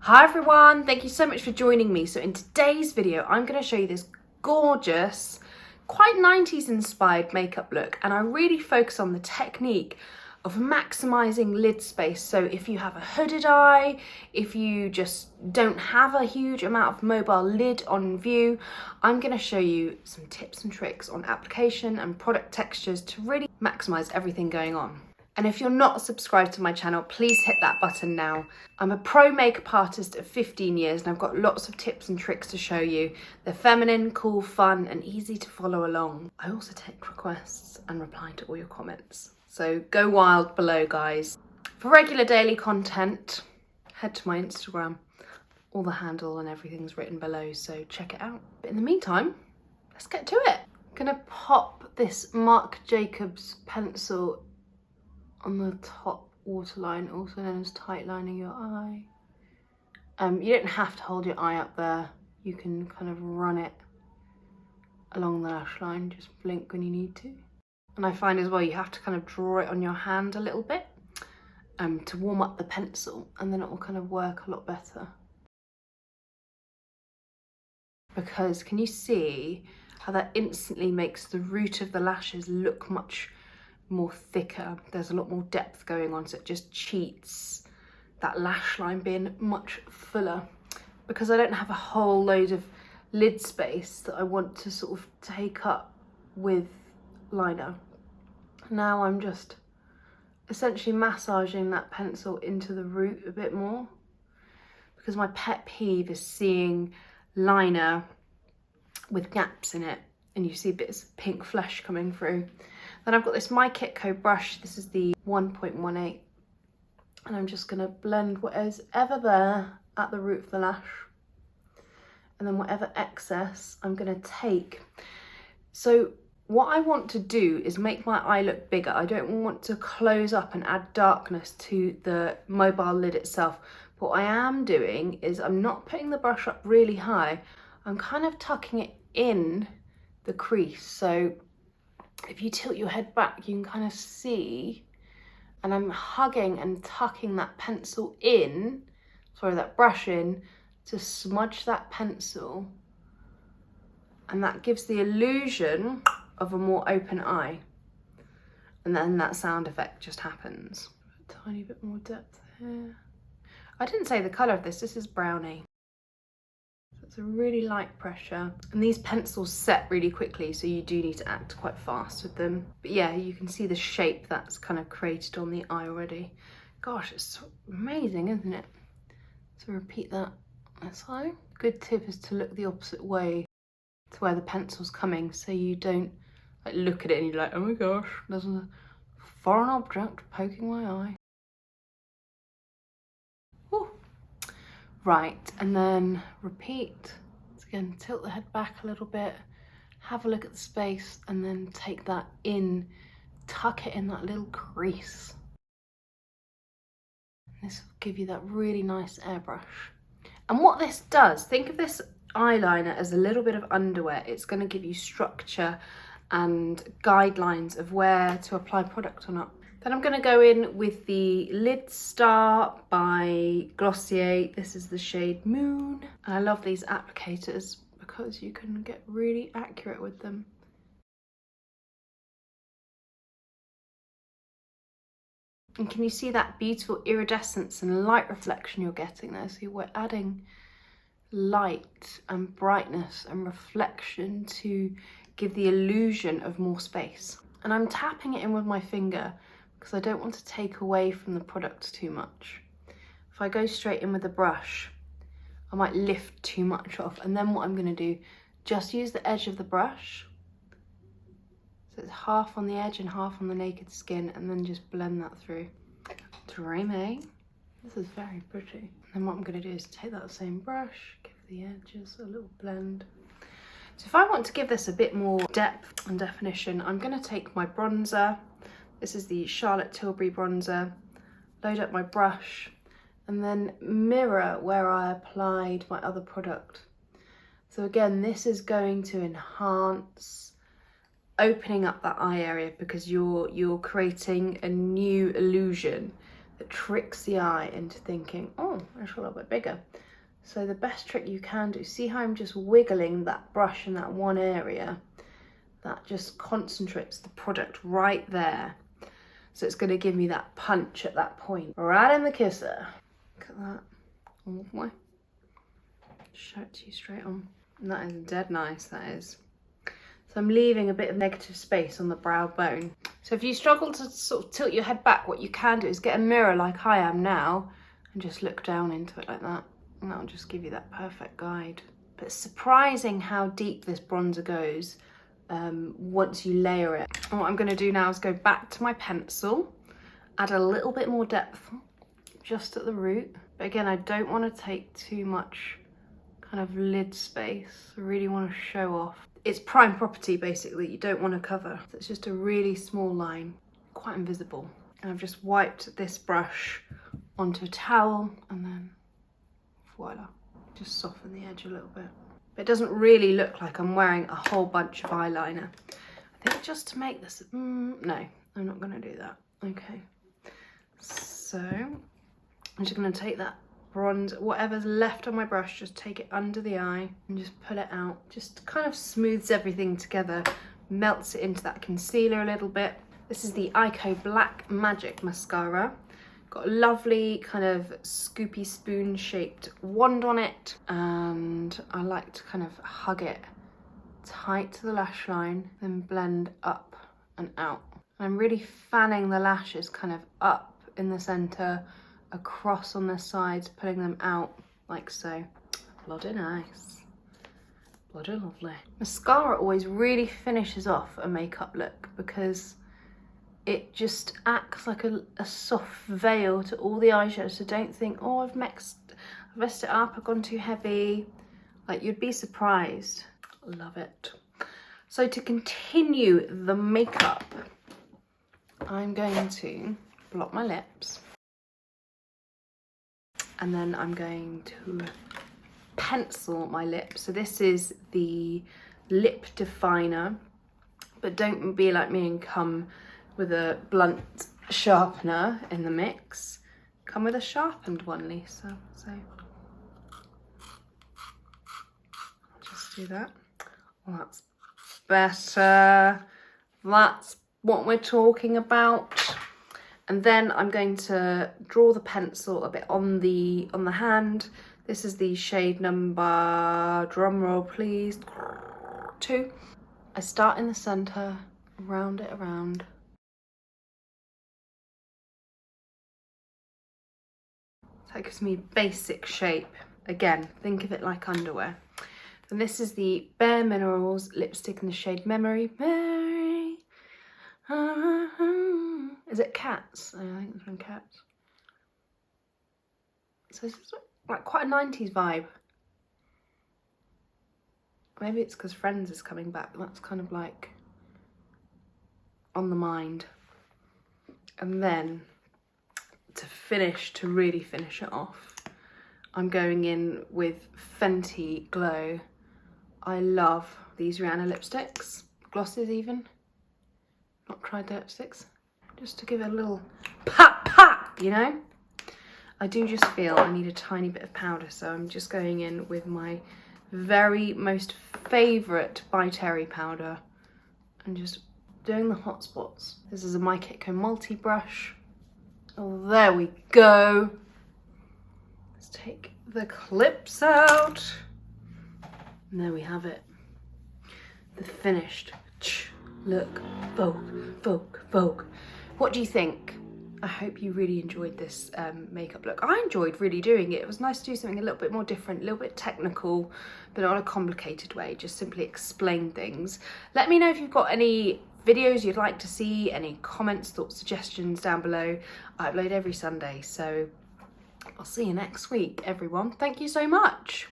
Hi everyone, thank you so much for joining me. So in today's video, I'm going to show you this gorgeous, quite 90s inspired makeup look, and I really focus on the technique of maximising lid space. So if you have a hooded eye, if you just don't have a huge amount of mobile lid on view, I'm going to show you some tips and tricks on application and product textures to really maximise everything going on. And if you're not subscribed to my channel, please hit that button now. I'm a pro makeup artist of 15 years and I've got lots of tips and tricks to show you. They're feminine, cool, fun and easy to follow along. I also take requests and reply to all your comments. So go wild below, guys. For regular daily content, head to my Instagram. All the handle and everything's written below, so check it out. But in the meantime, let's get to it. I'm gonna pop this Marc Jacobs pencil on the top waterline, also known as tight lining your eye. You don't have to hold your eye up there. You can kind of run it along the lash line, just blink when you need to. And I find as well, you have to kind of draw it on your hand a little bit to warm up the pencil, and then it will kind of work a lot better. Because can you see how that instantly makes the root of the lashes look much more thicker? There's a lot more depth going on, so it just cheats that lash line being much fuller. Because I don't have a whole load of lid space that I want to sort of take up with liner. Now I'm just essentially massaging that pencil into the root a bit more, because my pet peeve is seeing liner with gaps in it and you see bits of pink flesh coming through. Then I've got this Eyeko brush. This is the 1.18, and I'm just going to blend whatever's ever there at the root of the lash, and then whatever excess I'm going to take. So what I want to do is make my eye look bigger. I don't want to close up and add darkness to the mobile lid itself. But what I am doing is I'm not putting the brush up really high. I'm kind of tucking it in the crease. So if you tilt your head back, you can kind of see, and I'm hugging and tucking that pencil in, that brush in, to smudge that pencil, and that gives the illusion of a more open eye, and then that sound effect just happens. A tiny bit more depth here. I didn't say the colour of this is brownie. It's a really light pressure, and these pencils set really quickly, so you do need to act quite fast with them. But yeah, you can see the shape that's kind of created on the eye already. Gosh, it's so amazing, isn't it? So repeat that on this eye. Good tip is to look the opposite way to where the pencil's coming, so you don't like look at it and you're like, oh my gosh, there's a foreign object poking my eye. Ooh. Right, and then repeat. So again, tilt the head back a little bit, have a look at the space, and then take that in, tuck it in that little crease. And this will give you that really nice airbrush. And what this does, think of this eyeliner as a little bit of underwear. It's going to give you structure and guidelines of where to apply product or not. Then I'm going to go in with the Lid Star by Glossier. This is the shade Moon. And I love these applicators because you can get really accurate with them. And can you see that beautiful iridescence and light reflection you're getting there? So we're adding light and brightness and reflection to give the illusion of more space. And I'm tapping it in with my finger because I don't want to take away from the product too much. If I go straight in with the brush, I might lift too much off, and then what I'm going to do, just use the edge of the brush, so it's half on the edge and half on the naked skin, and then just blend that through. Dreamy. This is very pretty. And then what I'm going to do is take that same brush, give the edges a little blend. So if I want to give this a bit more depth and definition, I'm going to take my bronzer. This is the Charlotte Tilbury bronzer. Load up my brush and then mirror where I applied my other product. So again, this is going to enhance opening up that eye area, because you're creating a new illusion that tricks the eye into thinking, oh, it's a little bit bigger. So the best trick you can do, see how I'm just wiggling that brush in that one area? That just concentrates the product right there. So it's going to give me that punch at that point. Right in the kisser. Look at that. Oh my. Show it to you straight on. And that is dead nice, that is. So I'm leaving a bit of negative space on the brow bone. So if you struggle to sort of tilt your head back, what you can do is get a mirror like I am now and just look down into it like that. And that'll just give you that perfect guide. But it's surprising how deep this bronzer goes once you layer it. And what I'm going to do now is go back to my pencil, add a little bit more depth just at the root. But again, I don't want to take too much kind of lid space. I really want to show off. It's prime property basically, you don't want to cover. So it's just a really small line, quite invisible. And I've just wiped this brush onto a towel and then voila, just soften the edge a little bit. But it doesn't really look like I'm wearing a whole bunch of eyeliner. I think just to make this, no, I'm not gonna do that. Okay, so I'm just gonna take that bronze, whatever's left on my brush, just take it under the eye and just pull it out. Just kind of smooths everything together, melts it into that concealer a little bit. This is the Eyeko Black Magic Mascara. Got a lovely kind of scoopy spoon shaped wand on it, and I like to kind of hug it tight to the lash line, then blend up and out. I'm really fanning the lashes kind of up in the centre, across on the sides, pulling them out like so. Bloody nice. Bloody lovely. Mascara always really finishes off a makeup look because it just acts like a soft veil to all the eyeshadow. So don't think, oh, I've messed it up, I've gone too heavy. Like, you'd be surprised. Love it. So to continue the makeup, I'm going to blot my lips. And then I'm going to pencil my lips. So this is the lip definer, but don't be like me and come with a blunt sharpener in the mix. Come with a sharpened one, Lisa. So I'll just do that. Well, that's better. That's what we're talking about. And then I'm going to draw the pencil a bit on the hand. This is the shade number, drum roll please, 2. I start in the center, round it around. So that gives me basic shape. Again, think of it like underwear. And this is the Bareminerals lipstick in the shade Memory. Is it Cats? I think it's from Cats. So this is like quite a 90s vibe. Maybe it's because Friends is coming back. That's kind of like on the mind. And then to really finish it off, I'm going in with Fenty Glow. I love these Rihanna lipsticks, glosses even. Not tried the lipsticks. Just to give it a little pop, you know? I do just feel I need a tiny bit of powder, so I'm just going in with my very most favourite By Terry powder and just doing the hot spots. This is a Eyeko multi-brush. Oh, there we go. Let's take the clips out. And there we have it. The finished look. Vogue, Vogue, Vogue. What do you think? I hope you really enjoyed this makeup look. I enjoyed really doing it. It was nice to do something a little bit more different, a little bit technical, but not in a complicated way, just simply explain things. Let me know if you've got any videos you'd like to see, any comments, thoughts, suggestions down below. I upload every Sunday, so I'll see you next week, everyone. Thank you so much.